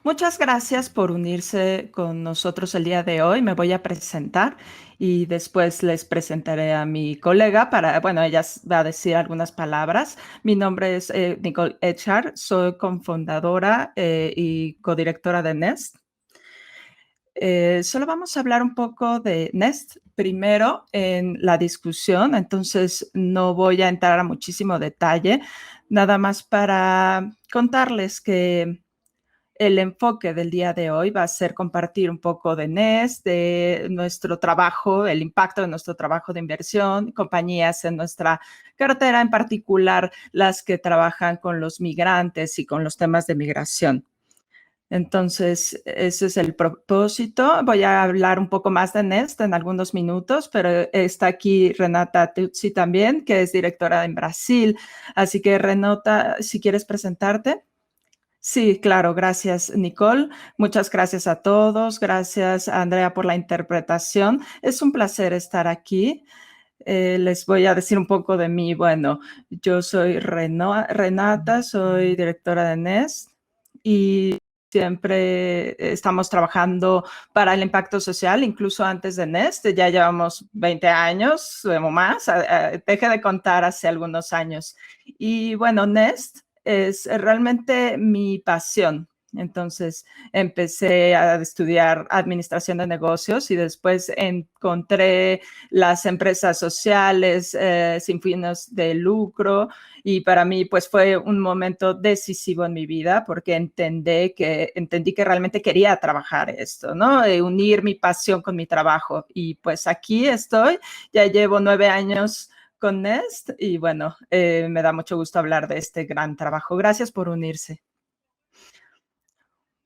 Muchas gracias por unirse con nosotros el día de hoy. Me voy a presentar y después les presentaré a mi colega bueno, ella va a decir algunas palabras. Mi nombre es Nicole Echar, soy cofundadora y codirectora de Nest. Solo vamos a hablar un poco de Nest primero en la discusión, entonces no voy a entrar a muchísimo detalle, nada más para contarles que el enfoque del día de hoy va a ser compartir un poco de Nest, de nuestro trabajo, el impacto de nuestro trabajo de inversión, compañías en nuestra cartera, en particular las que trabajan con los migrantes y con los temas de migración. Entonces, ese es el propósito. Voy a hablar un poco más de Nest en algunos minutos, pero está aquí Renata Tuzzi también, que es directora en Brasil. Así que, Renata, si quieres presentarte. Sí, claro, gracias, Nicole. Muchas gracias a todos. Gracias, Andrea, por la interpretación. Es un placer estar aquí. Les voy a decir un poco de mí. Bueno, yo soy Renata, soy directora de Nest y siempre estamos trabajando para el impacto social, incluso antes de Nest. Ya llevamos 20 años o más. Deje de contar hace algunos años. Y bueno, Nest es realmente mi pasión. Entonces empecé a estudiar administración de negocios y después encontré las empresas sociales sin fines de lucro y para mí pues fue un momento decisivo en mi vida porque entendí que realmente quería trabajar esto, ¿no? Unir mi pasión con mi trabajo y pues aquí estoy, ya llevo 9 años con Nest y bueno, me da mucho gusto hablar de este gran trabajo. Gracias por unirse.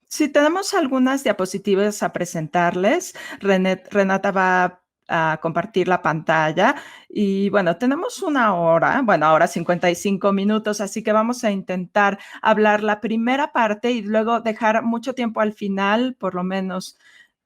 Sí, tenemos algunas diapositivas a presentarles. Renata va a compartir la pantalla y bueno, tenemos una hora, bueno, ahora 55 minutos, así que vamos a intentar hablar la primera parte y luego dejar mucho tiempo al final, por lo menos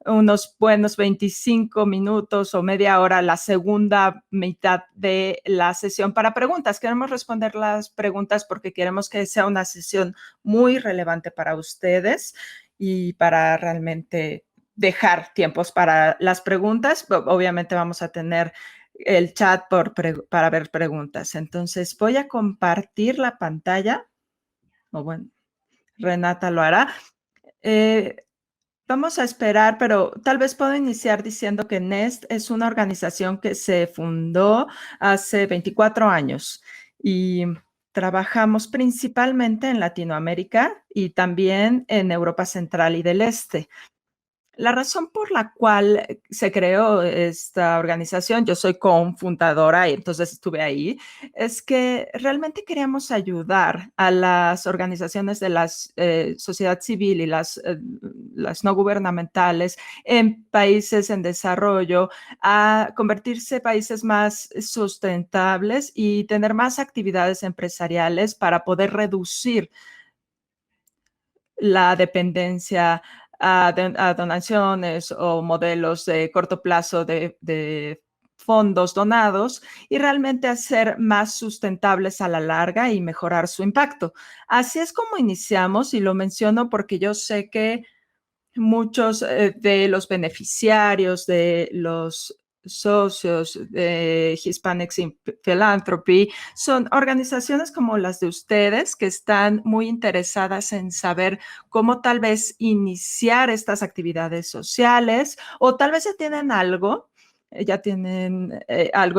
unos buenos 25 minutos o media hora, la segunda mitad de la sesión para preguntas. Queremos responder las preguntas porque queremos que sea una sesión muy relevante para ustedes y para realmente dejar tiempos para las preguntas. Obviamente vamos a tener el chat para ver preguntas. Entonces voy a compartir la pantalla. O bueno, Renata lo hará. Vamos a esperar, pero tal vez puedo iniciar diciendo que Nest es una organización que se fundó hace 24 años y trabajamos principalmente en Latinoamérica y también en Europa Central y del Este. La razón por la cual se creó esta organización, yo soy cofundadora y entonces estuve ahí, es que realmente queríamos ayudar a las organizaciones de la sociedad civil y las no gubernamentales en países en desarrollo a convertirse en países más sustentables y tener más actividades empresariales para poder reducir la dependencia a donaciones o modelos de corto plazo de fondos donados y realmente hacer más sustentables a la larga y mejorar su impacto. Así es como iniciamos y lo menciono porque yo sé que muchos de los beneficiarios, de los socios de Hispanics in Philanthropy, son organizaciones como las de ustedes que están muy interesadas en saber cómo tal vez iniciar estas actividades sociales o tal vez ya tienen algo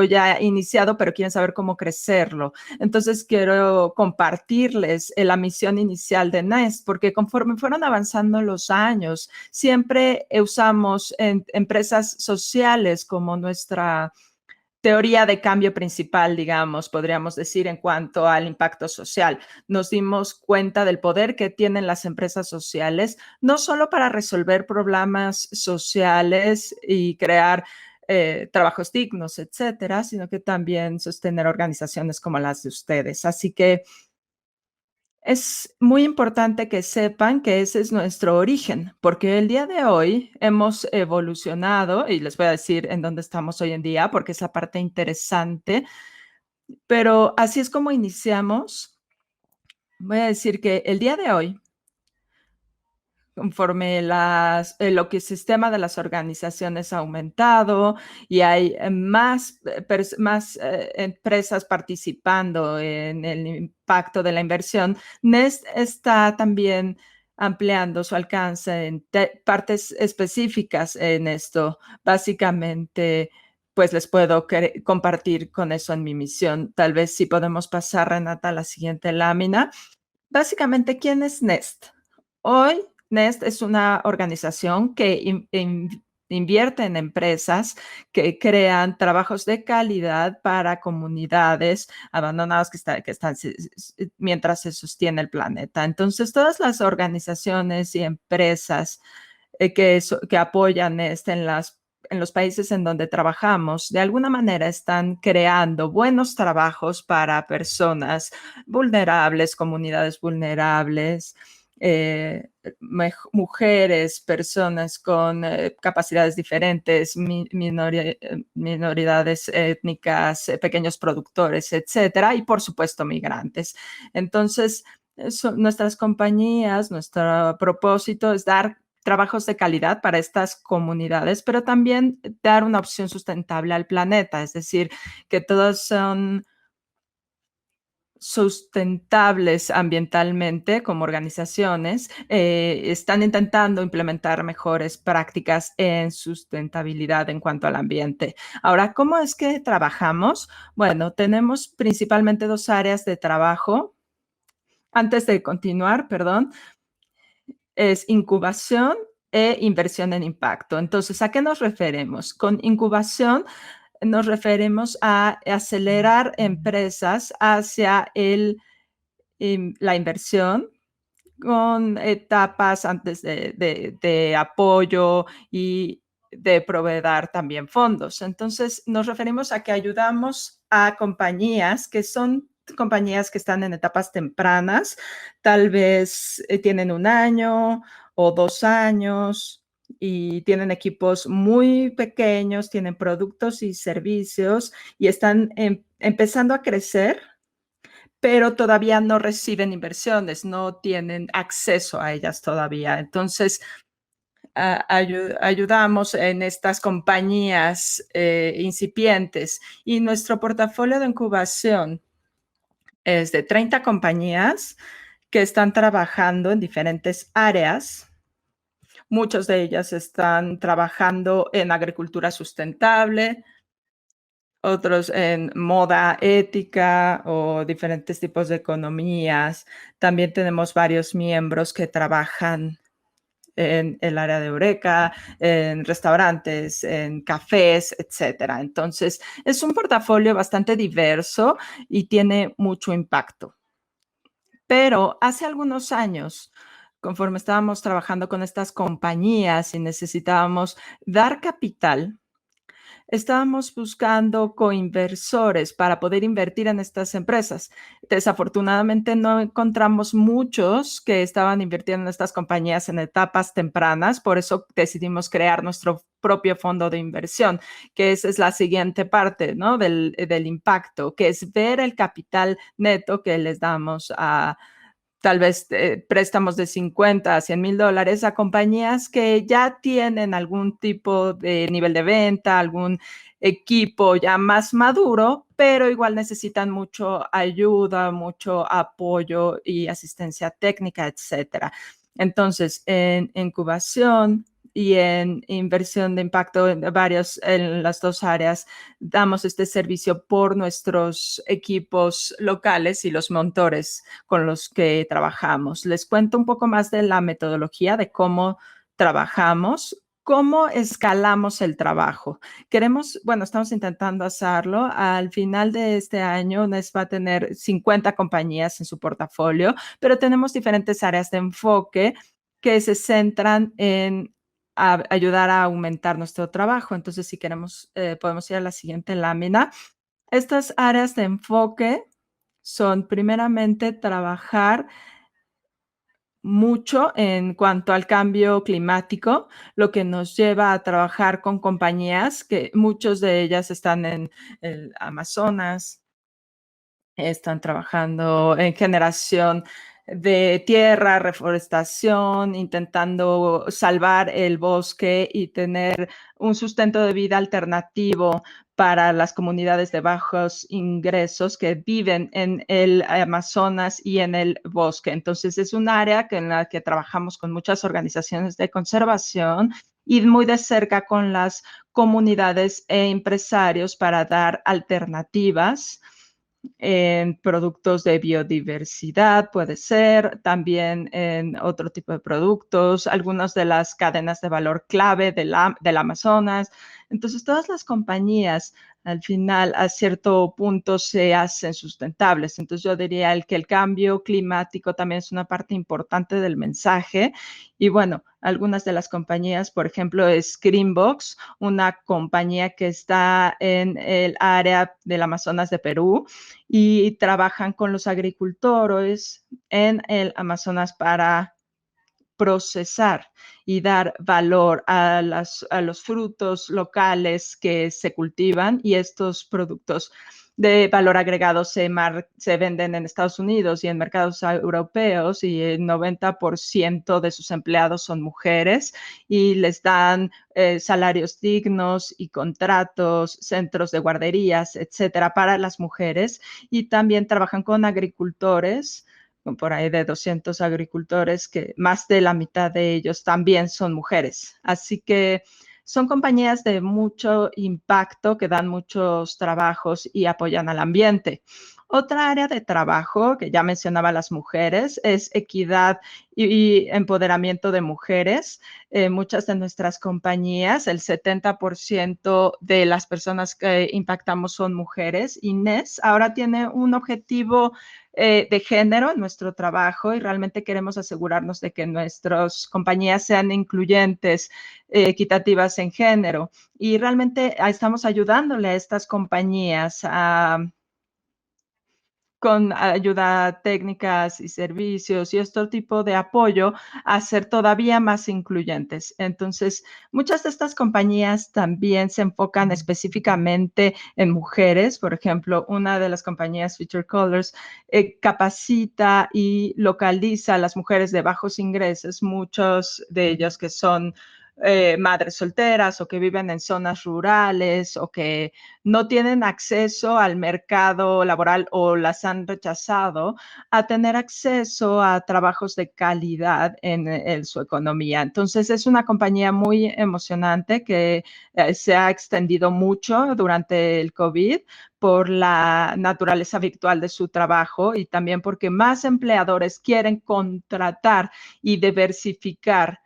ya iniciado, pero quieren saber cómo crecerlo. Entonces quiero compartirles la misión inicial de Nest, porque conforme fueron avanzando los años, siempre usamos empresas sociales como nuestra teoría de cambio principal, digamos, podríamos decir, en cuanto al impacto social. Nos dimos cuenta del poder que tienen las empresas sociales, no solo para resolver problemas sociales y crear trabajos dignos, etcétera, sino que también sostener organizaciones como las de ustedes. Así que es muy importante que sepan que ese es nuestro origen, porque el día de hoy hemos evolucionado, y les voy a decir en dónde estamos hoy en día, porque es la parte interesante, pero así es como iniciamos. Voy a decir que el día de hoy conforme lo que el sistema de las organizaciones ha aumentado y hay más empresas participando en el impacto de la inversión, Nest está también ampliando su alcance en partes específicas en esto. Básicamente, pues les puedo compartir con eso en mi misión. Tal vez si podemos pasar, Renata, a la siguiente lámina. Básicamente, ¿quién es Nest? Hoy, Nest es una organización que invierte en empresas que crean trabajos de calidad para comunidades abandonadas que están mientras se sostiene el planeta. Entonces, todas las organizaciones y empresas que apoyan en los países en donde trabajamos, de alguna manera están creando buenos trabajos para personas vulnerables, comunidades vulnerables, mujeres, personas con capacidades diferentes, minoridades étnicas, pequeños productores, etcétera, y por supuesto migrantes. Entonces, nuestras compañías, nuestro propósito es dar trabajos de calidad para estas comunidades, pero también dar una opción sustentable al planeta, es decir, que todos son sustentables ambientalmente como organizaciones, están intentando implementar mejores prácticas en sustentabilidad en cuanto al ambiente. Ahora, ¿cómo es que trabajamos? Bueno, tenemos principalmente dos áreas de trabajo. Antes de continuar, perdón, es incubación e inversión en impacto. Entonces, ¿a qué nos referimos? Con incubación nos referimos a acelerar empresas hacia la inversión con etapas antes de apoyo y de proveer también fondos. Entonces, nos referimos a que ayudamos a compañías que son compañías que están en etapas tempranas, tal vez tienen 1 año o 2 años y tienen equipos muy pequeños, tienen productos y servicios y están empezando a crecer, pero todavía no reciben inversiones, no tienen acceso a ellas todavía. Entonces, ayudamos en estas compañías incipientes y nuestro portafolio de incubación es de 30 compañías que están trabajando en diferentes áreas. Muchas de ellas están trabajando en agricultura sustentable, otros en moda ética o diferentes tipos de economías. También tenemos varios miembros que trabajan en el área de Eureka, en restaurantes, en cafés, etcétera. Entonces, es un portafolio bastante diverso y tiene mucho impacto. Pero hace algunos años, conforme estábamos trabajando con estas compañías y necesitábamos dar capital, estábamos buscando coinversores para poder invertir en estas empresas. Desafortunadamente no encontramos muchos que estaban invirtiendo en estas compañías en etapas tempranas, por eso decidimos crear nuestro propio fondo de inversión, que esa es la siguiente parte, ¿no? del impacto, que es ver el capital neto que les damos a tal vez préstamos de 50 a 100 mil dólares a compañías que ya tienen algún tipo de nivel de venta, algún equipo ya más maduro, pero igual necesitan mucho ayuda, mucho apoyo y asistencia técnica, etcétera. Entonces, en incubación y en inversión de impacto en las dos áreas, damos este servicio por nuestros equipos locales y los mentores con los que trabajamos. Les cuento un poco más de la metodología, de cómo trabajamos, cómo escalamos el trabajo. Estamos intentando hacerlo. Al final de este año, NES va a tener 50 compañías en su portafolio, pero tenemos diferentes áreas de enfoque que se centran en ayudar a aumentar nuestro trabajo. Entonces, si queremos, podemos ir a la siguiente lámina. Estas áreas de enfoque son primeramente trabajar mucho en cuanto al cambio climático, lo que nos lleva a trabajar con compañías que muchos de ellas están en el Amazonas, están trabajando en generación de tierra, reforestación, intentando salvar el bosque y tener un sustento de vida alternativo para las comunidades de bajos ingresos que viven en el Amazonas y en el bosque. Entonces, es un área en la que trabajamos con muchas organizaciones de conservación y muy de cerca con las comunidades e empresarios para dar alternativas en productos de biodiversidad, puede ser, también en otro tipo de productos, algunas de las cadenas de valor clave del Amazonas. Entonces, todas las compañías al final a cierto punto se hacen sustentables. Entonces, yo diría que el cambio climático también es una parte importante del mensaje. Y bueno, algunas de las compañías, por ejemplo, es Greenbox, una compañía que está en el área del Amazonas de Perú y trabajan con los agricultores en el Amazonas para procesar y dar valor a los frutos locales que se cultivan y estos productos de valor agregado se venden en Estados Unidos y en mercados europeos y el 90% de sus empleados son mujeres y les dan salarios dignos y contratos, centros de guarderías, etcétera, para las mujeres y también trabajan con agricultores por ahí de 200 agricultores, que más de la mitad de ellos también son mujeres. Así que son compañías de mucho impacto que dan muchos trabajos y apoyan al ambiente. Otra área de trabajo que ya mencionaba las mujeres es equidad y empoderamiento de mujeres. Muchas de nuestras compañías, el 70% de las personas que impactamos son mujeres. Inés ahora tiene un objetivo de género en nuestro trabajo y realmente queremos asegurarnos de que nuestras compañías sean incluyentes, equitativas en género. Y realmente estamos ayudándole a estas compañías con ayuda técnicas y servicios y este tipo de apoyo a ser todavía más incluyentes. Entonces, muchas de estas compañías también se enfocan específicamente en mujeres. Por ejemplo, una de las compañías, Future Colors, capacita y localiza a las mujeres de bajos ingresos, muchos de ellos que son madres solteras o que viven en zonas rurales o que no tienen acceso al mercado laboral o las han rechazado a tener acceso a trabajos de calidad en su economía. Entonces es una compañía muy emocionante que se ha extendido mucho durante el COVID por la naturaleza virtual de su trabajo y también porque más empleadores quieren contratar y diversificar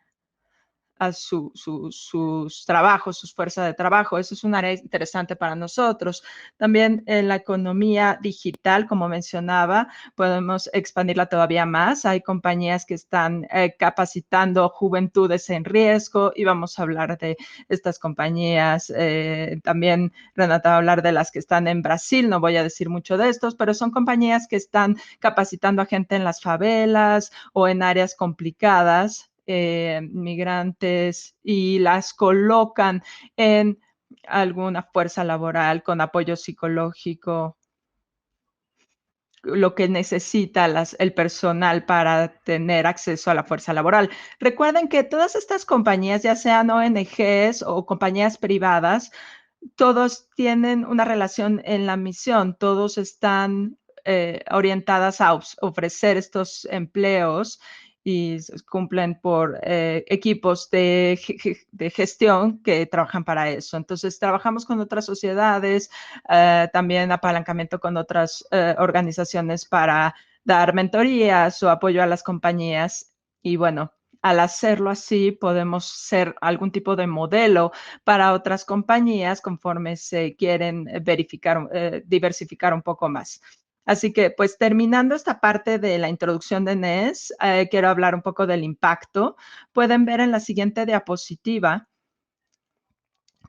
a sus trabajos, sus fuerzas de trabajo. Eso es un área interesante para nosotros. También en la economía digital, como mencionaba, podemos expandirla todavía más. Hay compañías que están capacitando juventudes en riesgo y vamos a hablar de estas compañías. También Renata va a hablar de las que están en Brasil. No voy a decir mucho de estos, pero son compañías que están capacitando a gente en las favelas o en áreas complicadas migrantes y las colocan en alguna fuerza laboral con apoyo psicológico, lo que necesita el personal para tener acceso a la fuerza laboral. Recuerden que todas estas compañías, ya sean ONGs o compañías privadas, todos tienen una relación en la misión, todos están orientadas a ofrecer estos empleos y cumplen por equipos de gestión que trabajan para eso. Entonces, trabajamos con otras sociedades, también apalancamiento con otras organizaciones para dar mentorías o apoyo a las compañías. Y bueno, al hacerlo así, podemos ser algún tipo de modelo para otras compañías conforme se quieren diversificar un poco más. Así que, pues terminando esta parte de la introducción de NES, quiero hablar un poco del impacto. Pueden ver en la siguiente diapositiva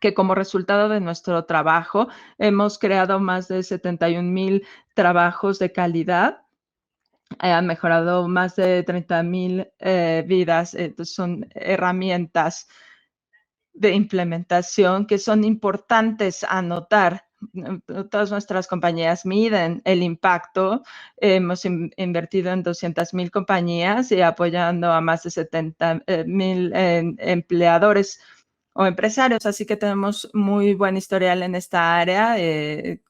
que como resultado de nuestro trabajo hemos creado más de 71,000 trabajos de calidad. Han mejorado más de 30,000 vidas. Entonces son herramientas de implementación que son importantes a notar todas nuestras compañías miden el impacto. Hemos invertido en 200,000 compañías y apoyando a más de 70,000 empleadores o empresarios, así que tenemos muy buen historial en esta área,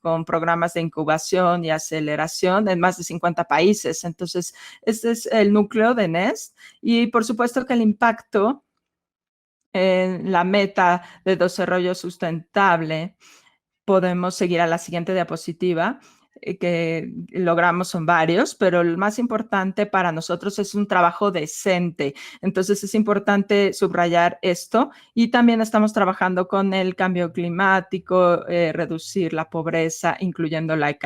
con programas de incubación y aceleración en más de 50 países. Entonces, este es el núcleo de Nest y por supuesto que el impacto en la meta de desarrollo sustentable. Podemos seguir a la siguiente diapositiva, que logramos son varios, pero el más importante para nosotros es un trabajo decente. Entonces es importante subrayar esto y también estamos trabajando con el cambio climático, reducir la pobreza, incluyendo la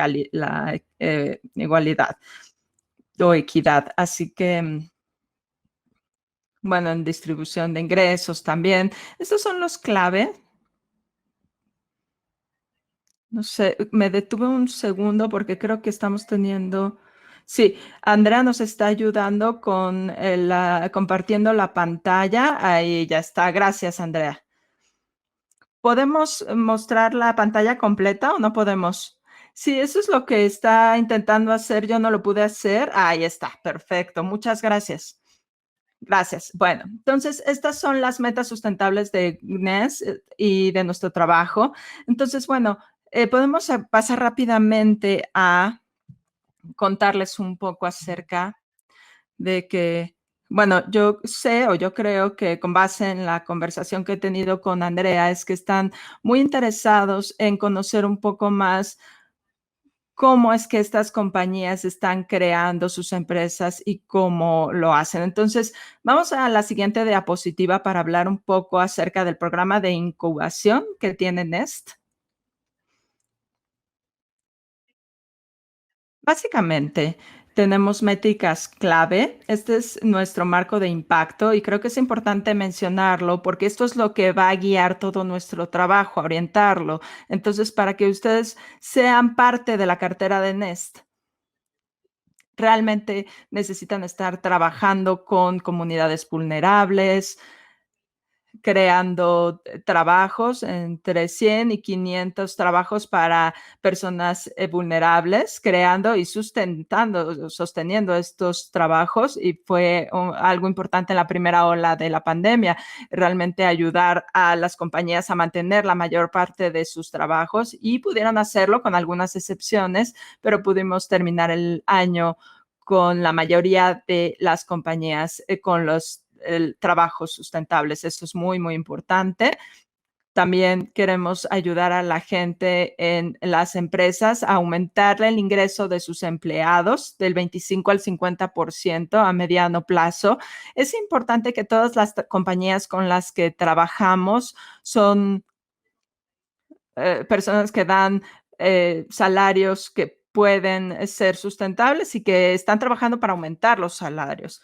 igualdad o equidad. Así que, bueno, en distribución de ingresos también. Estos son los clave. No sé, me detuve un segundo porque creo que estamos teniendo. Sí, Andrea nos está ayudando con compartiendo la pantalla. Ahí ya está. Gracias, Andrea. ¿Podemos mostrar la pantalla completa o no podemos? Sí, eso es lo que está intentando hacer. Yo no lo pude hacer. Ahí está. Perfecto. Muchas gracias. Gracias. Bueno, entonces estas son las metas sustentables de GNES y de nuestro trabajo. Entonces, bueno, podemos pasar rápidamente a contarles un poco acerca de que, bueno, yo sé o yo creo que con base en la conversación que he tenido con Andrea es que están muy interesados en conocer un poco más cómo es que estas compañías están creando sus empresas y cómo lo hacen. Entonces, vamos a la siguiente diapositiva para hablar un poco acerca del programa de incubación que tiene Nest. Básicamente, tenemos métricas clave. Este es nuestro marco de impacto y creo que es importante mencionarlo porque esto es lo que va a guiar todo nuestro trabajo, a orientarlo. Entonces, para que ustedes sean parte de la cartera de Nest, realmente necesitan estar trabajando con comunidades vulnerables, creando trabajos entre 100 y 500 trabajos para personas vulnerables, creando y sosteniendo estos trabajos. Y fue algo importante en la primera ola de la pandemia, realmente ayudar a las compañías a mantener la mayor parte de sus trabajos y pudieron hacerlo con algunas excepciones, pero pudimos terminar el año con la mayoría de las compañías con los trabajos sustentables. Esto es muy, muy importante. También queremos ayudar a la gente en las empresas a aumentar el ingreso de sus empleados del 25 al 50% a mediano plazo. Es importante que todas las compañías con las que trabajamos son personas que dan salarios que pueden ser sustentables y que están trabajando para aumentar los salarios,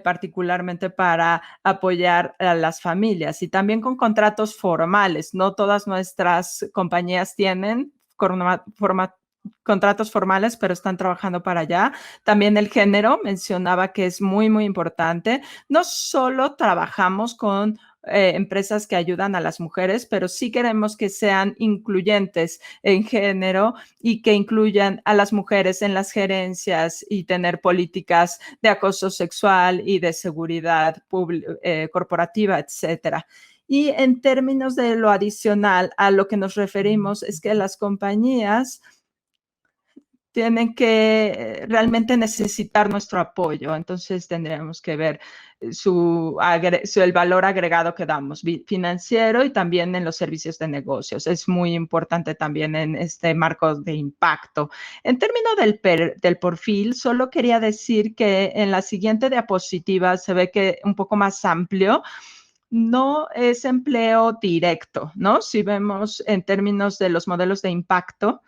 particularmente para apoyar a las familias y también con contratos formales. No todas nuestras compañías tienen contratos formales, pero están trabajando para allá. También el género mencionaba que es muy, muy importante. No solo trabajamos con empresas que ayudan a las mujeres, pero sí queremos que sean incluyentes en género y que incluyan a las mujeres en las gerencias y tener políticas de acoso sexual y de seguridad corporativa, etcétera. Y en términos de lo adicional, a lo que nos referimos es que las compañías tienen que realmente necesitar nuestro apoyo. Entonces tendríamos que ver el valor agregado que damos financiero y también en los servicios de negocios. Es muy importante también en este marco de impacto. En términos del perfil, solo quería decir que en la siguiente diapositiva se ve que un poco más amplio. No es empleo directo, ¿no? Si vemos en términos de los modelos de impacto,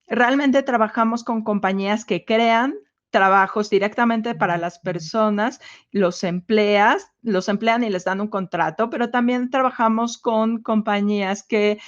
realmente trabajamos con compañías que crean trabajos directamente para las personas, los emplean y les dan un contrato, pero también trabajamos con compañías que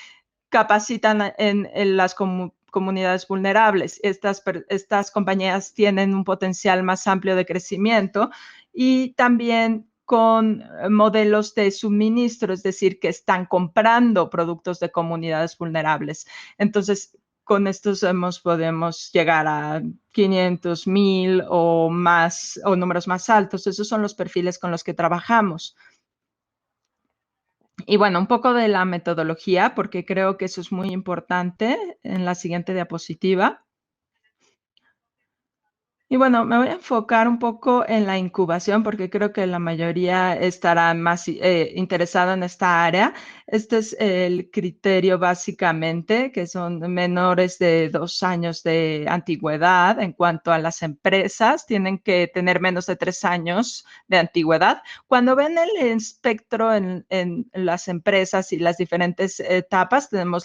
capacitan en las comunidades vulnerables. Estas compañías tienen un potencial más amplio de crecimiento y también con modelos de suministro, es decir, que están comprando productos de comunidades vulnerables. Entonces, con estos podemos llegar a 500, 1000 o más, o números más altos. Esos son los perfiles con los que trabajamos. Y bueno, un poco de la metodología, porque creo que eso es muy importante en la siguiente diapositiva. Y bueno, me voy a enfocar un poco en la incubación, porque creo que la mayoría estará más interesada en esta área. Este es el criterio básicamente, que son menores de 2 años de antigüedad. En cuanto a las empresas, tienen que tener menos de 3 años de antigüedad. Cuando ven el espectro en las empresas y las diferentes etapas, tenemos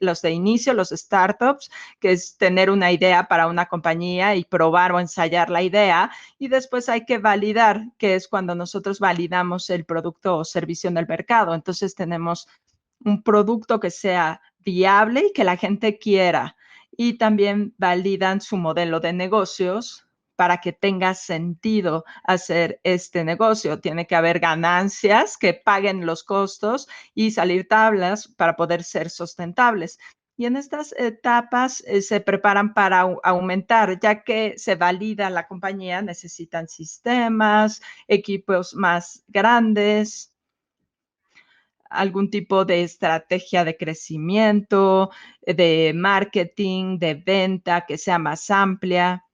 los de inicio, los startups, que es tener una idea para una compañía y probar o ensayar la idea, y después hay que validar, que es cuando nosotros validamos el producto o servicio en el mercado. Entonces tenemos un producto que sea viable y que la gente quiera, y también validan su modelo de negocios para que tenga sentido hacer este negocio. Tiene que haber ganancias que paguen los costos y salir tablas para poder ser sustentables. Y en estas etapas se preparan para aumentar, ya que se valida la compañía, necesitan sistemas, equipos más grandes, algún tipo de estrategia de crecimiento, de marketing, de venta que sea más amplia.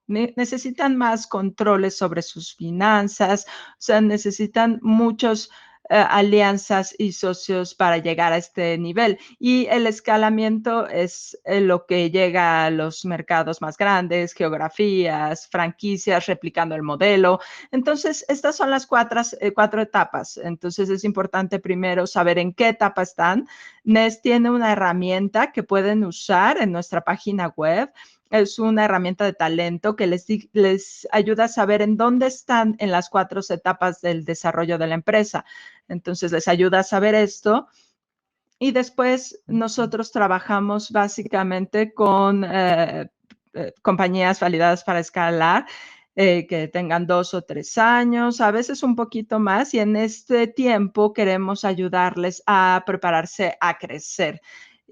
Necesitan más controles sobre sus finanzas, o sea, necesitan muchos alianzas y socios para llegar a este nivel. Y el escalamiento es lo que llega a los mercados más grandes, geografías, franquicias, replicando el modelo. Entonces, estas son las cuatro etapas. Entonces, es importante primero saber en qué etapa están. Nest tiene una herramienta que pueden usar en nuestra página web. Es una herramienta de talento que les ayuda a saber en dónde están en las 4 etapas del desarrollo de la empresa. Entonces, les ayuda a saber esto. Y después nosotros trabajamos básicamente con compañías validadas para escalar, que tengan 2 o 3 años, a veces un poquito más, y en este tiempo queremos ayudarles a prepararse a crecer.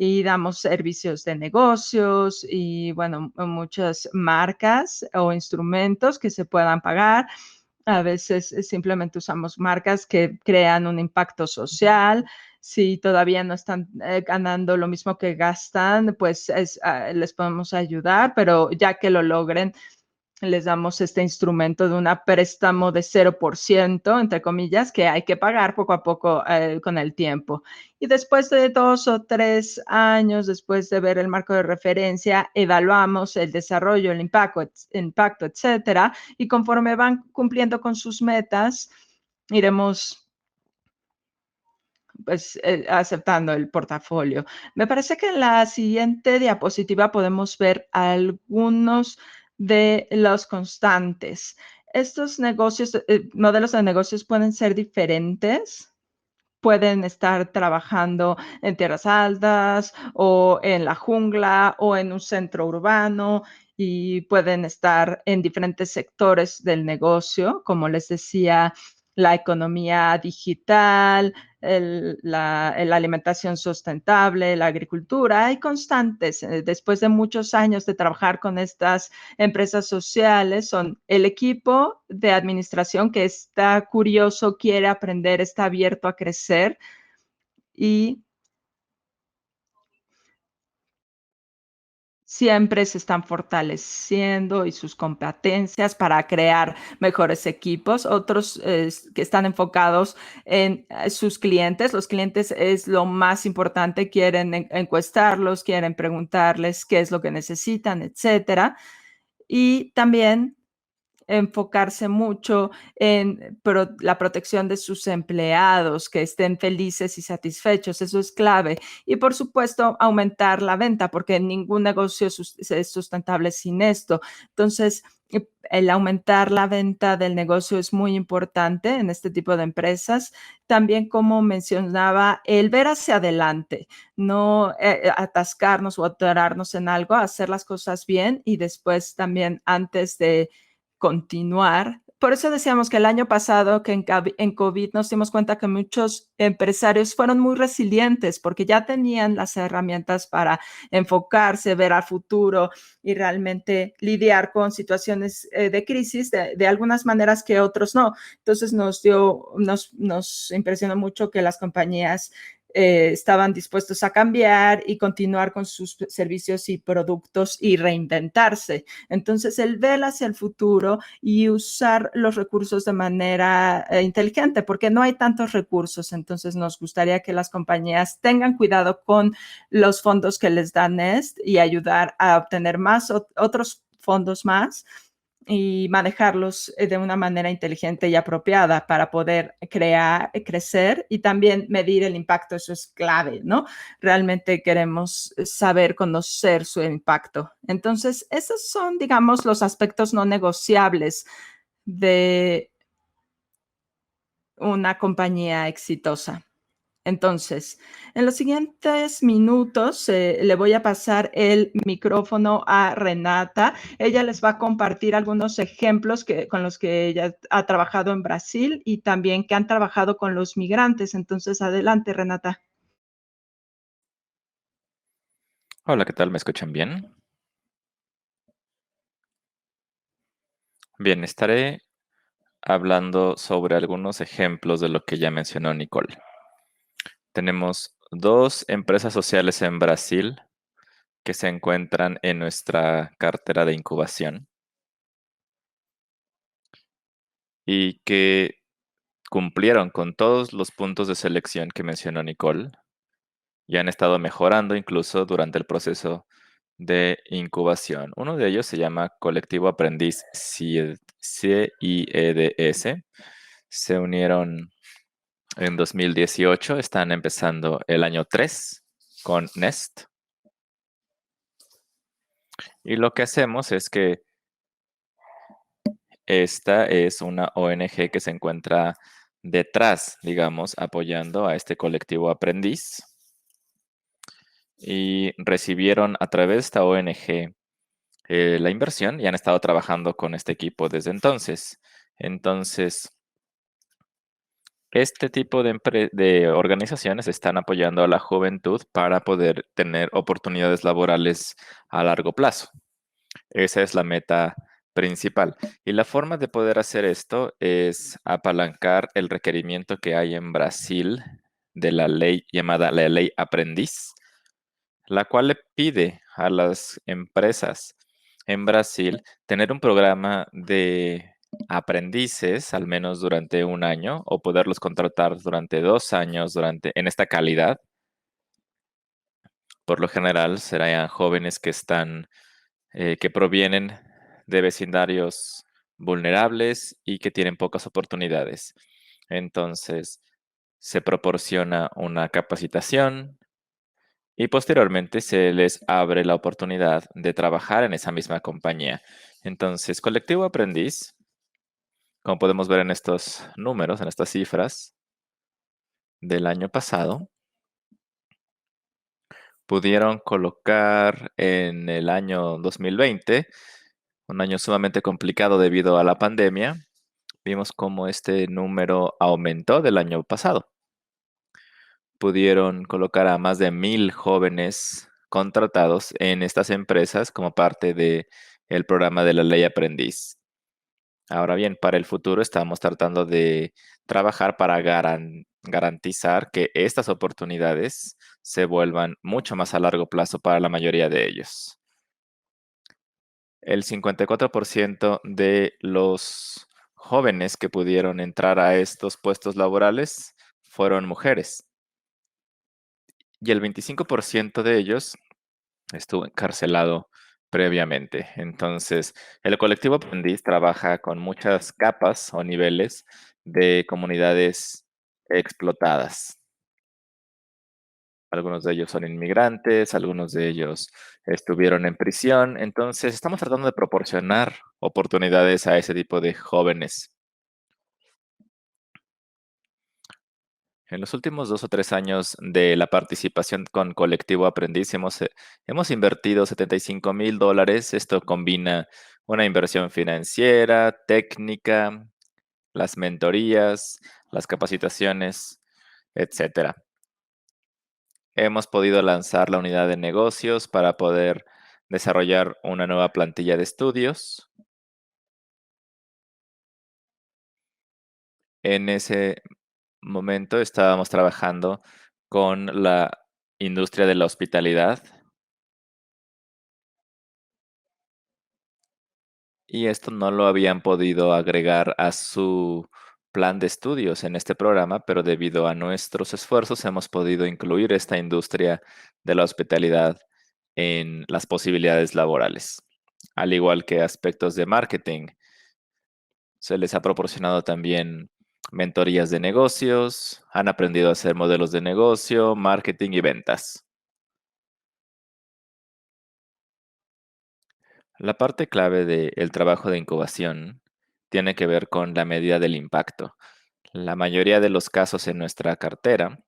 Y damos servicios de negocios y, bueno, muchas marcas o instrumentos que se puedan pagar. A veces simplemente usamos marcas que crean un impacto social. Si todavía no están ganando lo mismo que gastan, pues les podemos ayudar, pero ya que lo logren, les damos este instrumento de un préstamo de 0%, entre comillas, que hay que pagar poco a poco con el tiempo. Y después de 2 o 3 años, después de ver el marco de referencia, evaluamos el desarrollo, el impacto, etcétera. Y conforme van cumpliendo con sus metas, iremos pues aceptando el portafolio. Me parece que en la siguiente diapositiva podemos ver algunos de los constantes. Estos negocios, modelos de negocios pueden ser diferentes. Pueden estar trabajando en tierras altas o en la jungla o en un centro urbano, y pueden estar en diferentes sectores del negocio, como les decía, la economía digital, la alimentación sustentable, la agricultura. Hay constantes. Después de muchos años de trabajar con estas empresas sociales, son el equipo de administración que está curioso, quiere aprender, está abierto a crecer, y siempre se están fortaleciendo y sus competencias para crear mejores equipos. Otros que están enfocados en sus clientes. Los clientes es lo más importante. Quieren encuestarlos, quieren preguntarles qué es lo que necesitan, etcétera. Y también enfocarse mucho en la protección de sus empleados, que estén felices y satisfechos. Eso es clave. Y por supuesto, aumentar la venta, porque ningún negocio es sustentable sin esto. Entonces, el aumentar la venta del negocio es muy importante en este tipo de empresas. También, como mencionaba, el ver hacia adelante, no atascarnos o atorarnos en algo, hacer las cosas bien, y después también, antes de continuar, por eso decíamos que el año pasado, que en COVID nos dimos cuenta que muchos empresarios fueron muy resilientes porque ya tenían las herramientas para enfocarse, ver al futuro y realmente lidiar con situaciones de crisis de algunas maneras que otros no. Entonces nos impresionó mucho que las compañías estaban dispuestos a cambiar y continuar con sus servicios y productos y reinventarse. Entonces, el ver hacia el futuro y usar los recursos de manera inteligente, porque no hay tantos recursos. Entonces, nos gustaría que las compañías tengan cuidado con los fondos que les da Nest y ayudar a obtener más otros fondos más y manejarlos de una manera inteligente y apropiada para poder crecer y también medir el impacto. Eso es clave, ¿no? Realmente queremos saber, conocer su impacto. Entonces, esos son, digamos, los aspectos no negociables de una compañía exitosa. Entonces, en los siguientes minutos le voy a pasar el micrófono a Renata. Ella les va a compartir algunos ejemplos con los que ella ha trabajado en Brasil y también que han trabajado con los migrantes. Entonces, adelante, Renata. Hola, ¿qué tal? ¿Me escuchan bien? Bien, estaré hablando sobre algunos ejemplos de lo que ya mencionó Nicole. Tenemos dos empresas sociales en Brasil que se encuentran en nuestra cartera de incubación y que cumplieron con todos los puntos de selección que mencionó Nicole y han estado mejorando incluso durante el proceso de incubación. Uno de ellos se llama Colectivo Aprendiz CIEDS. Se unieron en 2018, están empezando el año 3 con Nest. Y lo que hacemos es que esta es una ONG que se encuentra detrás, digamos, apoyando a este colectivo aprendiz. Y recibieron a través de esta ONG la inversión y han estado trabajando con este equipo desde entonces. Entonces, este tipo de organizaciones están apoyando a la juventud para poder tener oportunidades laborales a largo plazo. Esa es la meta principal. Y la forma de poder hacer esto es apalancar el requerimiento que hay en Brasil de la ley llamada la Ley Aprendiz, la cual le pide a las empresas en Brasil tener un programa de aprendices al menos durante un año o poderlos contratar durante 2 años en esta calidad. Por lo general serán jóvenes que provienen de vecindarios vulnerables y que tienen pocas oportunidades. Entonces, se proporciona una capacitación, y posteriormente se les abre la oportunidad de trabajar en esa misma compañía. Entonces, Colectivo Aprendiz, como podemos ver en estos números, en estas cifras del año pasado, pudieron colocar en el año 2020, un año sumamente complicado debido a la pandemia, vimos cómo este número aumentó del año pasado. Pudieron colocar a más de 1,000 jóvenes contratados en estas empresas como parte del programa de la Ley Aprendiz. Ahora bien, para el futuro estamos tratando de trabajar para garantizar que estas oportunidades se vuelvan mucho más a largo plazo para la mayoría de ellos. El 54% de los jóvenes que pudieron entrar a estos puestos laborales fueron mujeres. Y el 25% de ellos estuvo encarcelado previamente. Entonces, el colectivo Aprendiz trabaja con muchas capas o niveles de comunidades explotadas. Algunos de ellos son inmigrantes, algunos de ellos estuvieron en prisión. Entonces, estamos tratando de proporcionar oportunidades a ese tipo de jóvenes. En los últimos 2 o 3 años de la participación con Colectivo Aprendiz hemos invertido $75,000. Esto combina una inversión financiera, técnica, las mentorías, las capacitaciones, etcétera. Hemos podido lanzar la unidad de negocios para poder desarrollar una nueva plantilla de estudios. En ese momento estábamos trabajando con la industria de la hospitalidad y esto no lo habían podido agregar a su plan de estudios en este programa, pero debido a nuestros esfuerzos hemos podido incluir esta industria de la hospitalidad en las posibilidades laborales, al igual que aspectos de marketing. Se les ha proporcionado también mentorías de negocios, han aprendido a hacer modelos de negocio, marketing y ventas. La parte clave del trabajo de incubación tiene que ver con la medida del impacto. La mayoría de los casos en nuestra cartera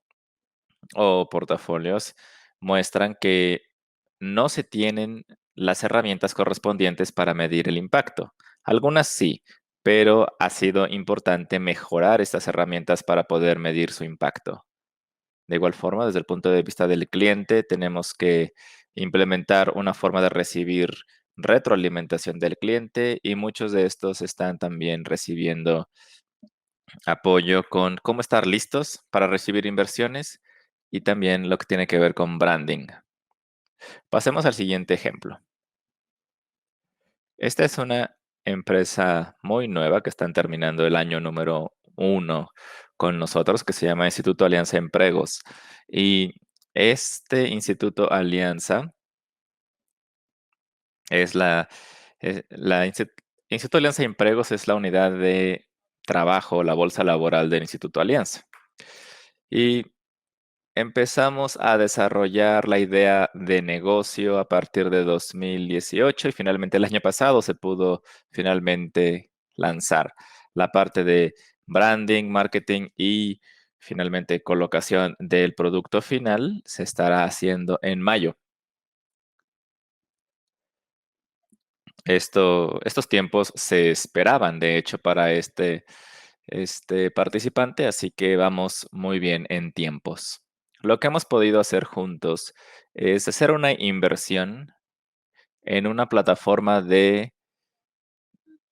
o portafolios muestran que no se tienen las herramientas correspondientes para medir el impacto. Algunas sí, pero ha sido importante mejorar estas herramientas para poder medir su impacto. De igual forma, desde el punto de vista del cliente, tenemos que implementar una forma de recibir retroalimentación del cliente y muchos de estos están también recibiendo apoyo con cómo estar listos para recibir inversiones y también lo que tiene que ver con branding. Pasemos al siguiente ejemplo. Esta es una empresa muy nueva que están terminando el año número 1 con nosotros, que se llama Instituto Alianza Empregos. Y este Instituto Alianza es Instituto Alianza Empregos es la unidad de trabajo, la bolsa laboral del Instituto Alianza. Y empezamos a desarrollar la idea de negocio a partir de 2018 y finalmente el año pasado se pudo finalmente lanzar la parte de branding, marketing y finalmente colocación del producto final se estará haciendo en mayo. Estos tiempos se esperaban, de hecho, para este participante, así que vamos muy bien en tiempos. Lo que hemos podido hacer juntos es hacer una inversión en una plataforma de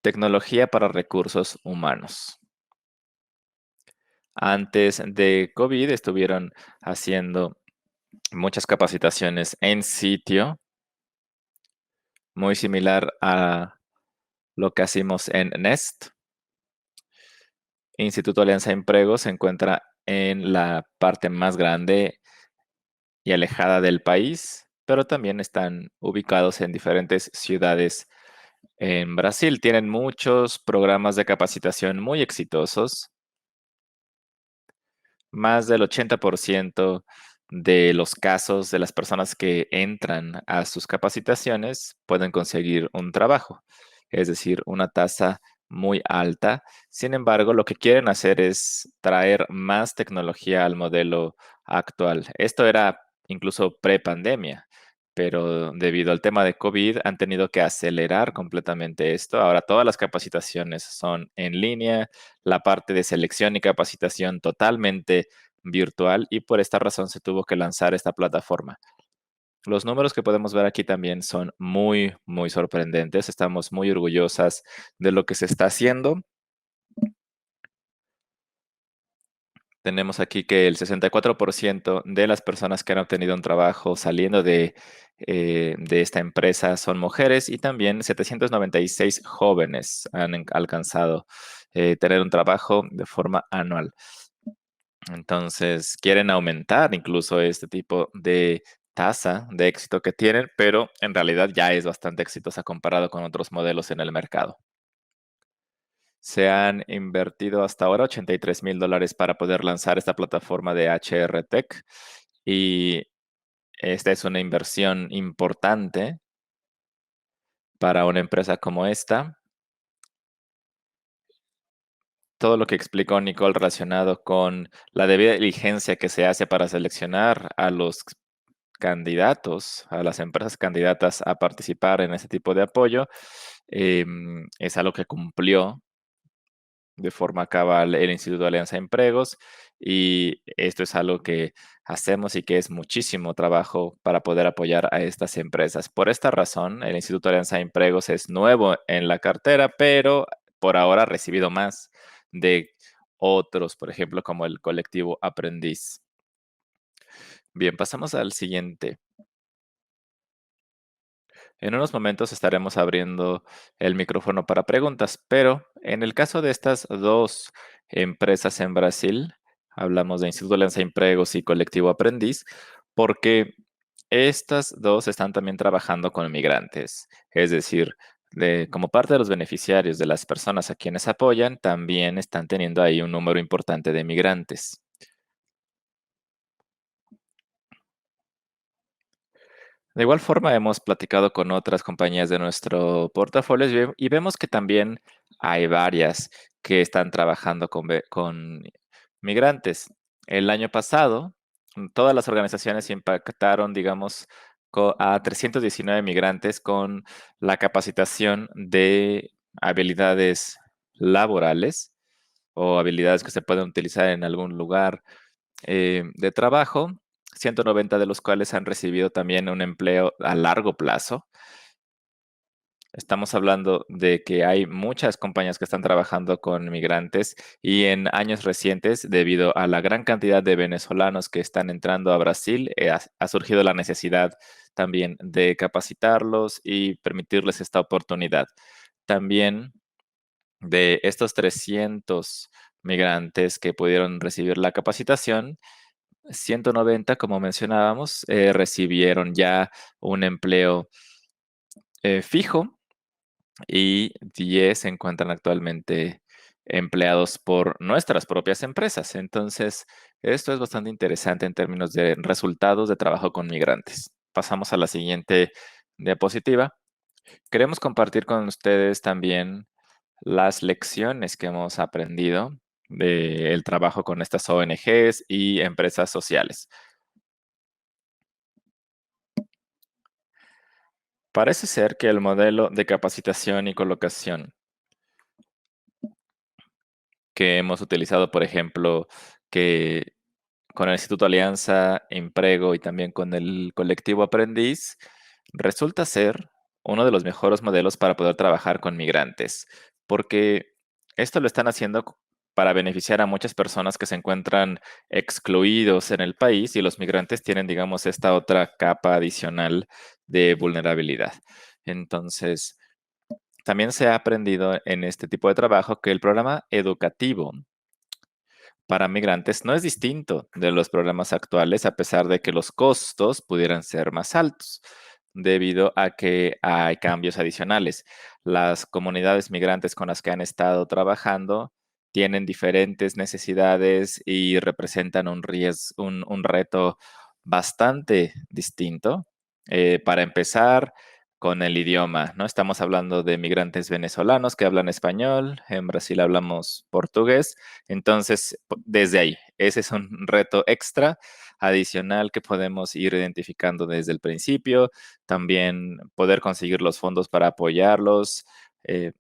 tecnología para recursos humanos. Antes de COVID estuvieron haciendo muchas capacitaciones en sitio, muy similar a lo que hacemos en Nest. Instituto Alianza Emprego se encuentra en la parte más grande y alejada del país, pero también están ubicados en diferentes ciudades en Brasil. Tienen muchos programas de capacitación muy exitosos. Más del 80% de los casos de las personas que entran a sus capacitaciones pueden conseguir un trabajo, es decir, una tasa muy alta. Sin embargo, lo que quieren hacer es traer más tecnología al modelo actual. Esto era incluso pre-pandemia, pero debido al tema de COVID han tenido que acelerar completamente esto. Ahora todas las capacitaciones son en línea, la parte de selección y capacitación totalmente virtual y por esta razón se tuvo que lanzar esta plataforma. Los números que podemos ver aquí también son muy, muy sorprendentes. Estamos muy orgullosas de lo que se está haciendo. Tenemos aquí que el 64% de las personas que han obtenido un trabajo saliendo de esta empresa son mujeres y también 796 jóvenes han alcanzado tener un trabajo de forma anual. Entonces, quieren aumentar incluso este tipo de tasa de éxito que tienen, pero en realidad ya es bastante exitosa comparado con otros modelos en el mercado. Se han invertido hasta ahora $83,000 para poder lanzar esta plataforma de HR Tech y esta es una inversión importante para una empresa como esta. Todo lo que explicó Nicole relacionado con la debida diligencia que se hace para seleccionar candidatos, a las empresas candidatas a participar en este tipo de apoyo, es algo que cumplió de forma cabal el Instituto de Alianza Empregos, y esto es algo que hacemos y que es muchísimo trabajo para poder apoyar a estas empresas. Por esta razón, el Instituto de Alianza Empregos es nuevo en la cartera, pero por ahora ha recibido más de otros, por ejemplo, como el colectivo Aprendiz. Bien, pasamos al siguiente. En unos momentos estaremos abriendo el micrófono para preguntas, pero en el caso de estas dos empresas en Brasil, hablamos de Instituto Alianza Empregos y Colectivo Aprendiz, porque estas dos están también trabajando con migrantes, es decir, como parte de los beneficiarios de las personas a quienes apoyan, también están teniendo ahí un número importante de migrantes. De igual forma, hemos platicado con otras compañías de nuestro portafolio y vemos que también hay varias que están trabajando con migrantes. El año pasado, todas las organizaciones impactaron, digamos, a 319 migrantes con la capacitación de habilidades laborales o habilidades que se pueden utilizar en algún lugar de trabajo, 190 de los cuales han recibido también un empleo a largo plazo. Estamos hablando de que hay muchas compañías que están trabajando con migrantes, y en años recientes, debido a la gran cantidad de venezolanos que están entrando a Brasil, ha surgido la necesidad también de capacitarlos y permitirles esta oportunidad. También de estos 300 migrantes que pudieron recibir la capacitación, 190, como mencionábamos, recibieron ya un empleo fijo, y 10 se encuentran actualmente empleados por nuestras propias empresas. Entonces, esto es bastante interesante en términos de resultados de trabajo con migrantes. Pasamos a la siguiente diapositiva. Queremos compartir con ustedes también las lecciones que hemos aprendido del trabajo con estas ONGs y empresas sociales. Parece ser que el modelo de capacitación y colocación que hemos utilizado, por ejemplo, que con el Instituto Alianza, Emprego y también con el colectivo Aprendiz, resulta ser uno de los mejores modelos para poder trabajar con migrantes, porque esto lo están haciendo para beneficiar a muchas personas que se encuentran excluidos en el país, y los migrantes tienen, digamos, esta otra capa adicional de vulnerabilidad. Entonces, también se ha aprendido en este tipo de trabajo que el programa educativo para migrantes no es distinto de los programas actuales, a pesar de que los costos pudieran ser más altos, debido a que hay cambios adicionales. Las comunidades migrantes con las que han estado trabajando tienen diferentes necesidades y representan un reto bastante distinto. Para empezar, con el idioma, ¿no? Estamos hablando de migrantes venezolanos que hablan español, en Brasil hablamos portugués, entonces desde ahí, ese es un reto extra adicional que podemos ir identificando desde el principio. También poder conseguir los fondos para apoyarlos. eh,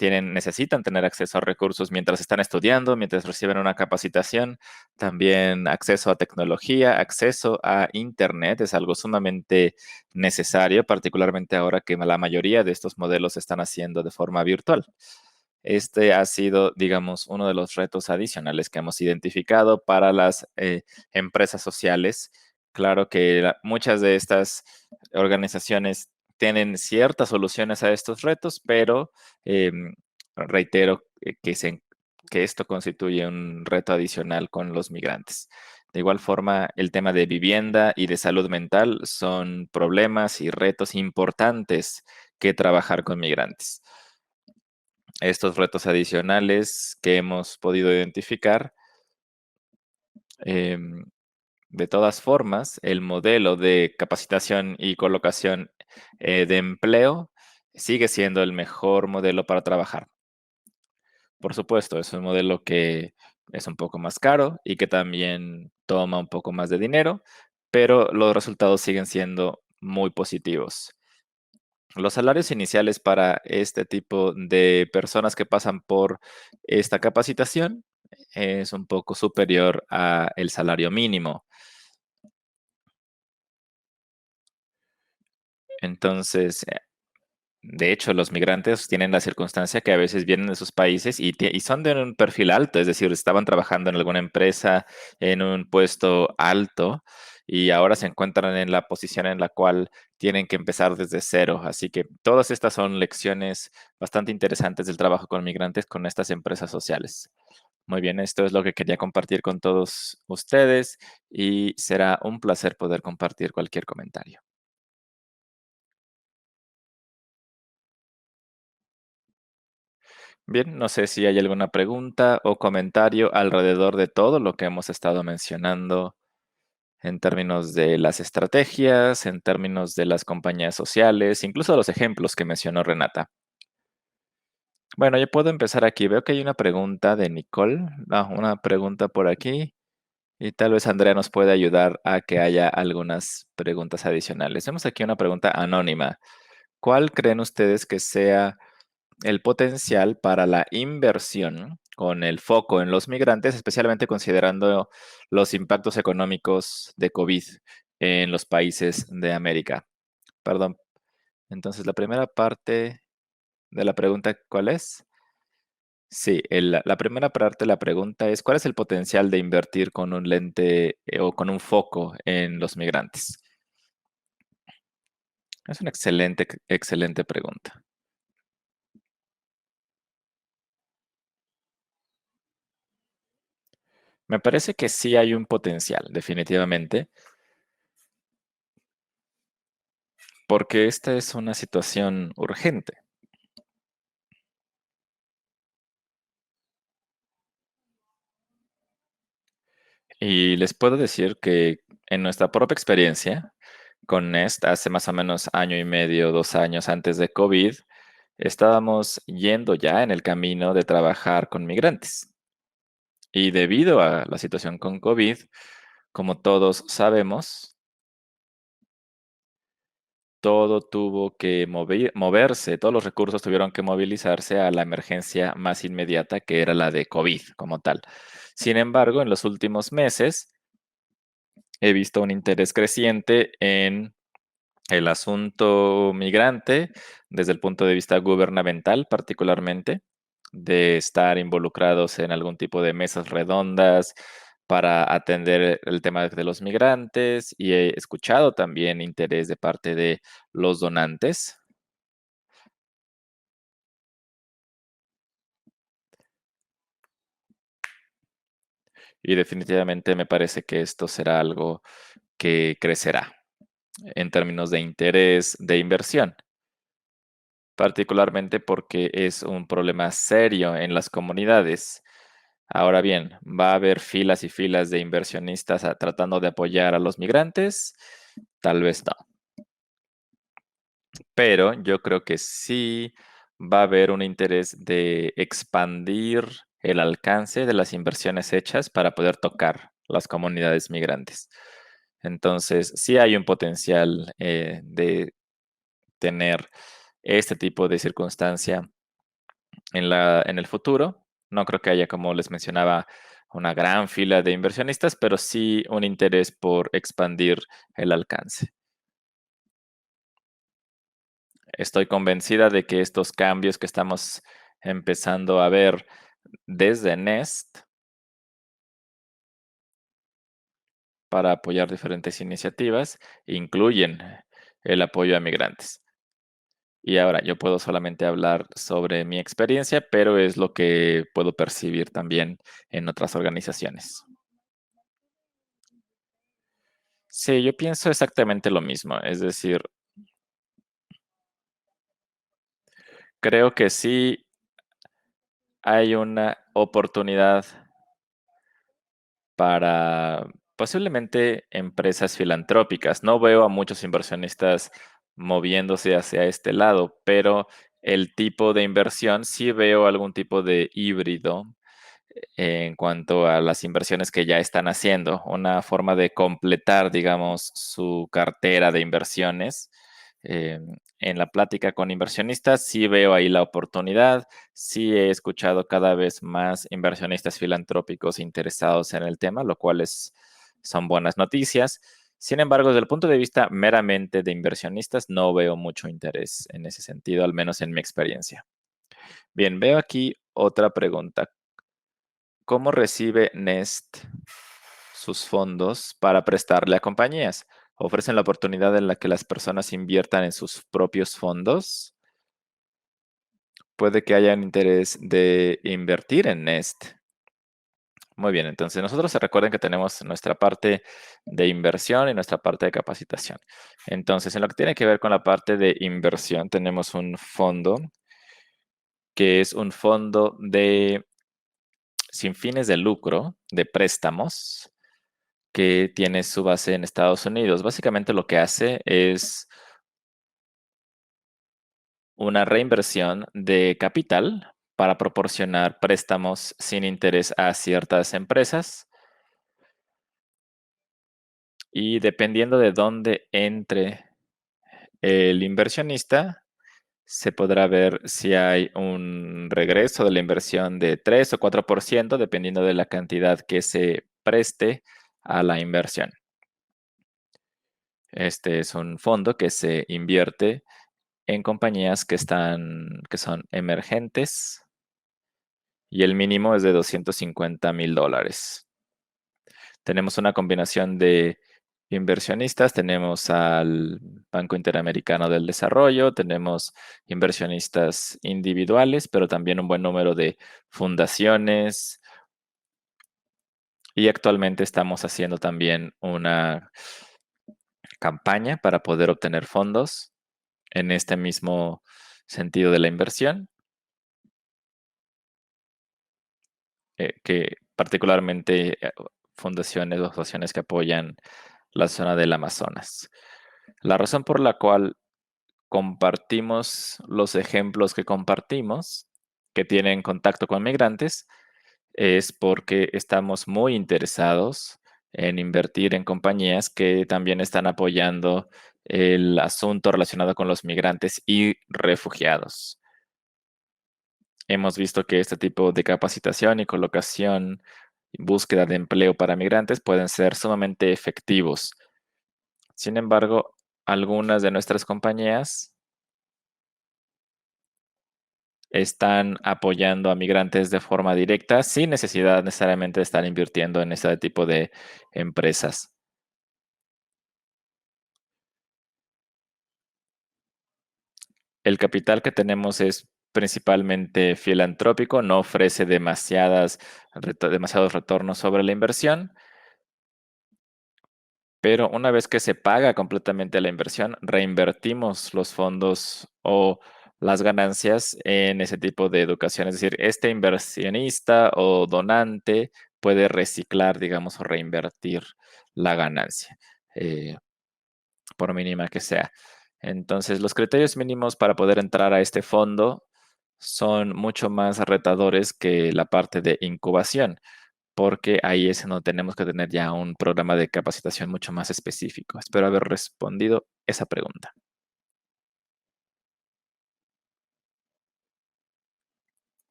necesitan tener acceso a recursos mientras están estudiando, mientras reciben una capacitación, también acceso a tecnología, acceso a Internet es algo sumamente necesario, particularmente ahora que la mayoría de estos modelos se están haciendo de forma virtual. Este ha sido, digamos, uno de los retos adicionales que hemos identificado para las empresas sociales. Claro que muchas de estas organizaciones tienen ciertas soluciones a estos retos, pero reitero que esto constituye un reto adicional con los migrantes. De igual forma, el tema de vivienda y de salud mental son problemas y retos importantes que trabajar con migrantes. Estos retos adicionales que hemos podido identificar, em, de todas formas, el modelo de capacitación y colocación de empleo sigue siendo el mejor modelo para trabajar. Por supuesto, es un modelo que es un poco más caro y que también toma un poco más de dinero, pero los resultados siguen siendo muy positivos. Los salarios iniciales para este tipo de personas que pasan por esta capacitación es un poco superior a el salario mínimo. Entonces, de hecho, los migrantes tienen la circunstancia que a veces vienen de sus países y son de un perfil alto, es decir, estaban trabajando en alguna empresa en un puesto alto y ahora se encuentran en la posición en la cual tienen que empezar desde cero. Así que todas estas son lecciones bastante interesantes del trabajo con migrantes con estas empresas sociales. Muy bien, esto es lo que quería compartir con todos ustedes y será un placer poder compartir cualquier comentario. Bien, no sé si hay alguna pregunta o comentario alrededor de todo lo que hemos estado mencionando en términos de las estrategias, en términos de las compañías sociales, incluso los ejemplos que mencionó Renata. Bueno, yo puedo empezar aquí. Veo que hay una pregunta de Nicole, una pregunta por aquí, y tal vez Andrea nos puede ayudar a que haya algunas preguntas adicionales. Vemos aquí una pregunta anónima. ¿Cuál creen ustedes que sea el potencial para la inversión con el foco en los migrantes, especialmente considerando los impactos económicos de COVID en los países de América? Perdón. Entonces, la primera parte de la pregunta, ¿cuál es? Sí, la primera parte de la pregunta es, ¿cuál es el potencial de invertir con un lente o con un foco en los migrantes? Es una excelente pregunta. Me parece que sí hay un potencial, definitivamente, porque esta es una situación urgente. Y les puedo decir que en nuestra propia experiencia con Nest, hace más o menos año y medio, 2 años antes de COVID, estábamos yendo ya en el camino de trabajar con migrantes. Y debido a la situación con COVID, como todos sabemos, todo tuvo que moverse, todos los recursos tuvieron que movilizarse a la emergencia más inmediata, que era la de COVID como tal. Sin embargo, en los últimos meses he visto un interés creciente en el asunto migrante desde el punto de vista gubernamental, particularmente, de estar involucrados en algún tipo de mesas redondas para atender el tema de los migrantes y he escuchado también interés de parte de los donantes. Y definitivamente me parece que esto será algo que crecerá en términos de interés de inversión, particularmente porque es un problema serio en las comunidades. Ahora bien, ¿va a haber filas y filas de inversionistas tratando de apoyar a los migrantes? Tal vez no, pero yo creo que sí va a haber un interés de expandir el alcance de las inversiones hechas para poder tocar las comunidades migrantes. Entonces, sí hay un potencial de tener este tipo de circunstancia en el futuro. No creo que haya, como les mencionaba, una gran fila de inversionistas, pero sí un interés por expandir el alcance. Estoy convencida de que estos cambios que estamos empezando a ver desde Nest para apoyar diferentes iniciativas incluyen el apoyo a migrantes. Y ahora yo puedo solamente hablar sobre mi experiencia, pero es lo que puedo percibir también en otras organizaciones. Sí, yo pienso exactamente lo mismo. Es decir, creo que sí hay una oportunidad para posiblemente empresas filantrópicas. No veo a muchos inversionistas moviéndose hacia este lado, pero el tipo de inversión sí veo algún tipo de híbrido en cuanto a las inversiones que ya están haciendo, una forma de completar, digamos, su cartera de inversiones. En la plática con inversionistas sí veo ahí la oportunidad, sí he escuchado cada vez más inversionistas filantrópicos interesados en el tema, lo cual son buenas noticias. Sin embargo, desde el punto de vista meramente de inversionistas, no veo mucho interés en ese sentido, al menos en mi experiencia. Bien, veo aquí otra pregunta. ¿Cómo recibe Nest sus fondos para prestarle a compañías? ¿Ofrecen la oportunidad en la que las personas inviertan en sus propios fondos? Puede que haya un interés de invertir en Nest. Muy bien, entonces nosotros se recuerden que tenemos nuestra parte de inversión y nuestra parte de capacitación. Entonces, en lo que tiene que ver con la parte de inversión, tenemos un fondo que es un fondo de sin fines de lucro, de préstamos, que tiene su base en Estados Unidos. Básicamente lo que hace es una reinversión de capital para proporcionar préstamos sin interés a ciertas empresas. Y dependiendo de dónde entre el inversionista, se podrá ver si hay un regreso de la inversión de 3 o 4%, dependiendo de la cantidad que se preste a la inversión. Este es un fondo que se invierte en compañías que son emergentes y el mínimo es de $250,000. Tenemos una combinación de inversionistas, tenemos al Banco Interamericano del Desarrollo, tenemos inversionistas individuales, pero también un buen número de fundaciones. Y actualmente estamos haciendo también una campaña para poder obtener fondos en este mismo sentido de la inversión, que particularmente fundaciones o asociaciones que apoyan la zona del Amazonas. La razón por la cual compartimos los ejemplos que compartimos, que tienen contacto con migrantes, es porque estamos muy interesados en invertir en compañías que también están apoyando el asunto relacionado con los migrantes y refugiados. Hemos visto que este tipo de capacitación y colocación y búsqueda de empleo para migrantes pueden ser sumamente efectivos. Sin embargo, algunas de nuestras compañías están apoyando a migrantes de forma directa sin necesidad necesariamente de estar invirtiendo en ese tipo de empresas. El capital que tenemos es principalmente filantrópico, no ofrece demasiados retornos sobre la inversión, pero una vez que se paga completamente la inversión, reinvertimos los fondos o las ganancias en ese tipo de educación. Es decir, este inversionista o donante puede reciclar, digamos, o reinvertir la ganancia, por mínima que sea. Entonces, los criterios mínimos para poder entrar a este fondo son mucho más retadores que la parte de incubación, porque ahí es donde tenemos que tener ya un programa de capacitación mucho más específico. Espero haber respondido esa pregunta.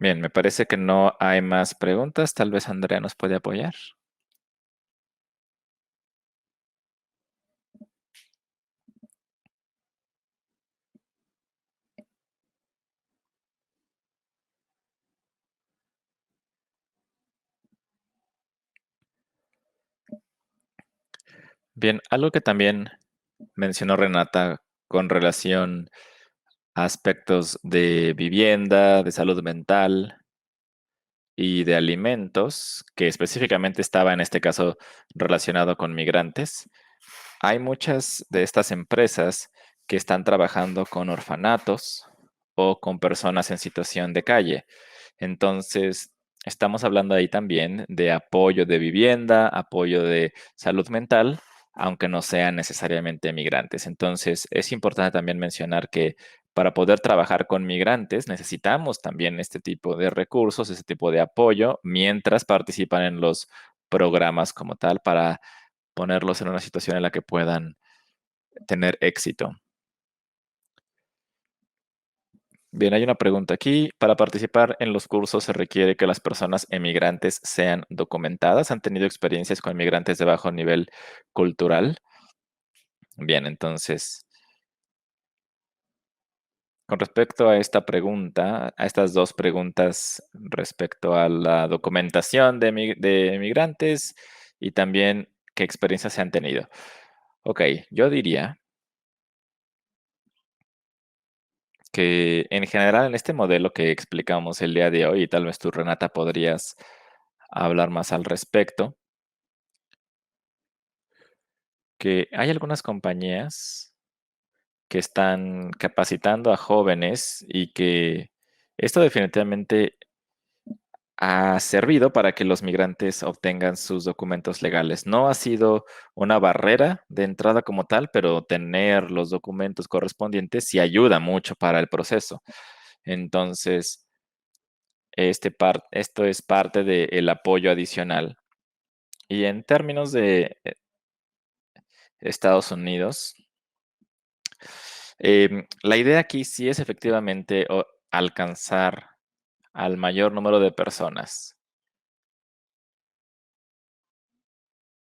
Bien, me parece que no hay más preguntas. Tal vez Andrea nos puede apoyar. Bien, algo que también mencionó Renata con relación a aspectos de vivienda, de salud mental y de alimentos, que específicamente estaba en este caso relacionado con migrantes. Hay muchas de estas empresas que están trabajando con orfanatos o con personas en situación de calle. Entonces, estamos hablando ahí también de apoyo de vivienda, apoyo de salud mental, aunque no sean necesariamente migrantes. Entonces, es importante también mencionar que para poder trabajar con migrantes necesitamos también este tipo de recursos, este tipo de apoyo, mientras participan en los programas como tal para ponerlos en una situación en la que puedan tener éxito. Bien, hay una pregunta aquí. ¿Para participar en los cursos se requiere que las personas emigrantes sean documentadas? ¿Han tenido experiencias con migrantes de bajo nivel cultural? Bien, entonces, con respecto a esta pregunta, a estas dos preguntas respecto a la documentación de migrantes y también qué experiencias se han tenido. Ok, yo diría que en general en este modelo que explicamos el día de hoy, y tal vez tú, Renata, podrías hablar más al respecto, que hay algunas compañías que están capacitando a jóvenes y que esto definitivamente ha servido para que los migrantes obtengan sus documentos legales. No ha sido una barrera de entrada como tal, pero tener los documentos correspondientes sí ayuda mucho para el proceso. Entonces, esto es parte del apoyo adicional. Y en términos de Estados Unidos, la idea aquí sí es efectivamente alcanzar al mayor número de personas.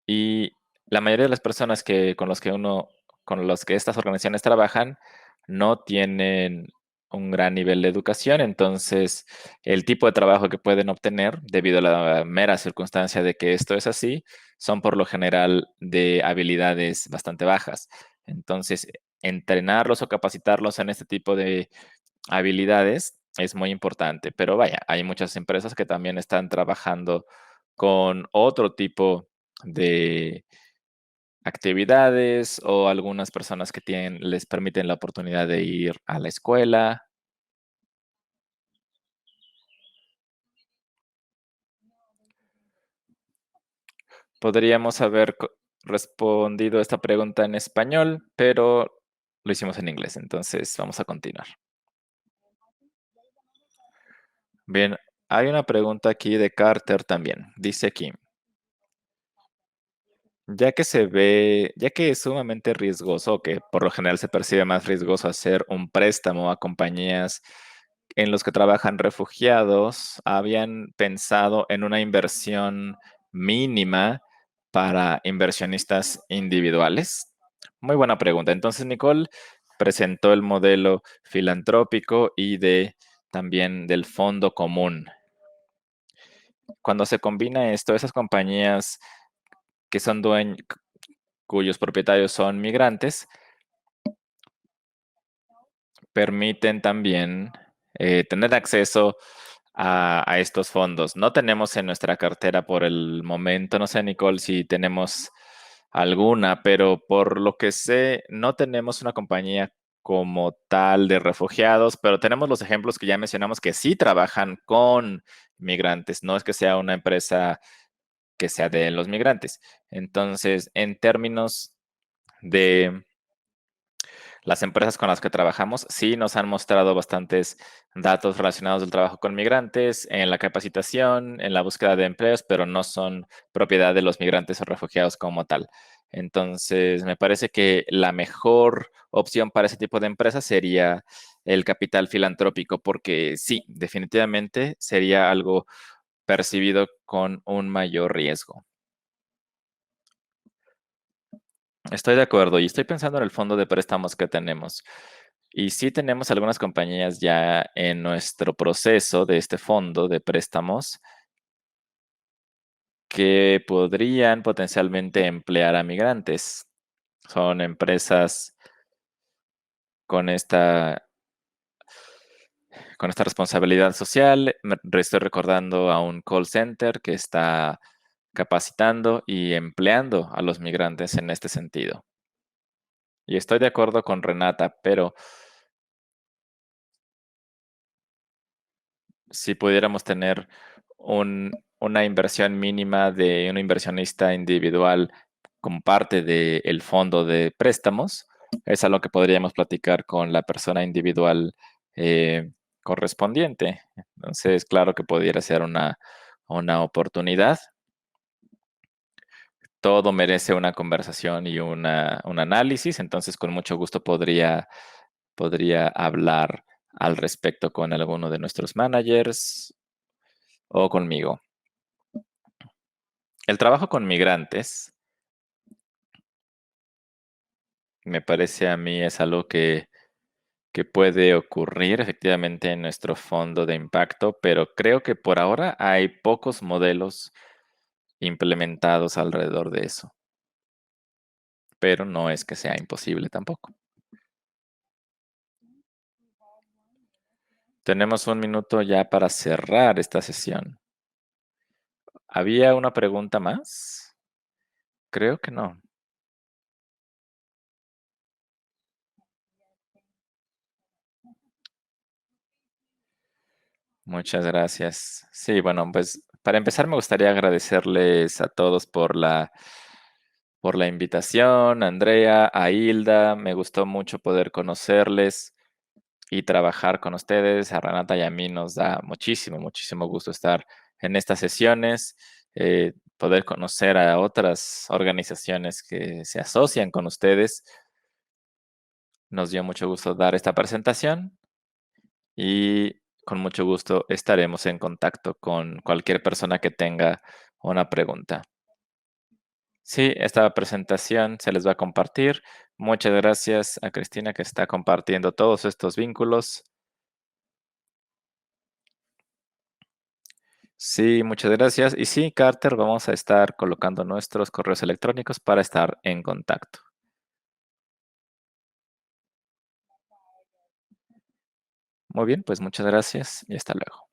Y la mayoría de las personas con los que estas organizaciones trabajan, no tienen un gran nivel de educación, entonces el tipo de trabajo que pueden obtener, debido a la mera circunstancia de que esto es así, son por lo general de habilidades bastante bajas. Entonces, entrenarlos o capacitarlos en este tipo de habilidades es muy importante, pero vaya, hay muchas empresas que también están trabajando con otro tipo de actividades o algunas personas que les permiten la oportunidad de ir a la escuela. Podríamos haber respondido esta pregunta en español, pero lo hicimos en inglés, entonces vamos a continuar. Bien, hay una pregunta aquí de Carter también. Dice aquí, ya que es sumamente riesgoso, que por lo general se percibe más riesgoso hacer un préstamo a compañías en los que trabajan refugiados, ¿habían pensado en una inversión mínima para inversionistas individuales? Muy buena pregunta. Entonces, Nicole presentó el modelo filantrópico y también del fondo común. Cuando se combina esto, esas compañías que son cuyos propietarios son migrantes, permiten también tener acceso a estos fondos. No tenemos en nuestra cartera por el momento, no sé, Nicole, si tenemos alguna, pero por lo que sé, no tenemos una compañía como tal de refugiados, pero tenemos los ejemplos que ya mencionamos que sí trabajan con migrantes. No es que sea una empresa que sea de los migrantes. Entonces, en términos de las empresas con las que trabajamos sí nos han mostrado bastantes datos relacionados del trabajo con migrantes, en la capacitación, en la búsqueda de empleos, pero no son propiedad de los migrantes o refugiados como tal. Entonces, me parece que la mejor opción para ese tipo de empresas sería el capital filantrópico, porque sí, definitivamente sería algo percibido con un mayor riesgo. Estoy de acuerdo y estoy pensando en el fondo de préstamos que tenemos. Y sí tenemos algunas compañías ya en nuestro proceso de este fondo de préstamos que podrían potencialmente emplear a migrantes. Son empresas con con esta responsabilidad social. Estoy recordando a un call center que está capacitando y empleando a los migrantes en este sentido. Y estoy de acuerdo con Renata, pero si pudiéramos tener una inversión mínima de un inversionista individual como parte del fondo de préstamos, es algo que podríamos platicar con la persona individual correspondiente. Entonces, claro que pudiera ser una oportunidad. Todo merece una conversación y un análisis, entonces con mucho gusto podría hablar al respecto con alguno de nuestros managers o conmigo. El trabajo con migrantes me parece a mí es algo que puede ocurrir efectivamente en nuestro fondo de impacto, pero creo que por ahora hay pocos modelos implementados alrededor de eso, pero no es que sea imposible tampoco. Tenemos un minuto ya para cerrar esta sesión. ¿Había una pregunta más? Creo que no. Muchas gracias. Sí, bueno, pues para empezar me gustaría agradecerles a todos por la invitación, a Andrea, a Hilda. Me gustó mucho poder conocerles y trabajar con ustedes. A Renata y a mí nos da muchísimo, muchísimo gusto estar en estas sesiones, poder conocer a otras organizaciones que se asocian con ustedes. Nos dio mucho gusto dar esta presentación y con mucho gusto estaremos en contacto con cualquier persona que tenga una pregunta. Sí, esta presentación se les va a compartir. Muchas gracias a Cristina que está compartiendo todos estos vínculos. Sí, muchas gracias. Y sí, Carter, vamos a estar colocando nuestros correos electrónicos para estar en contacto. Muy bien, pues muchas gracias y hasta luego.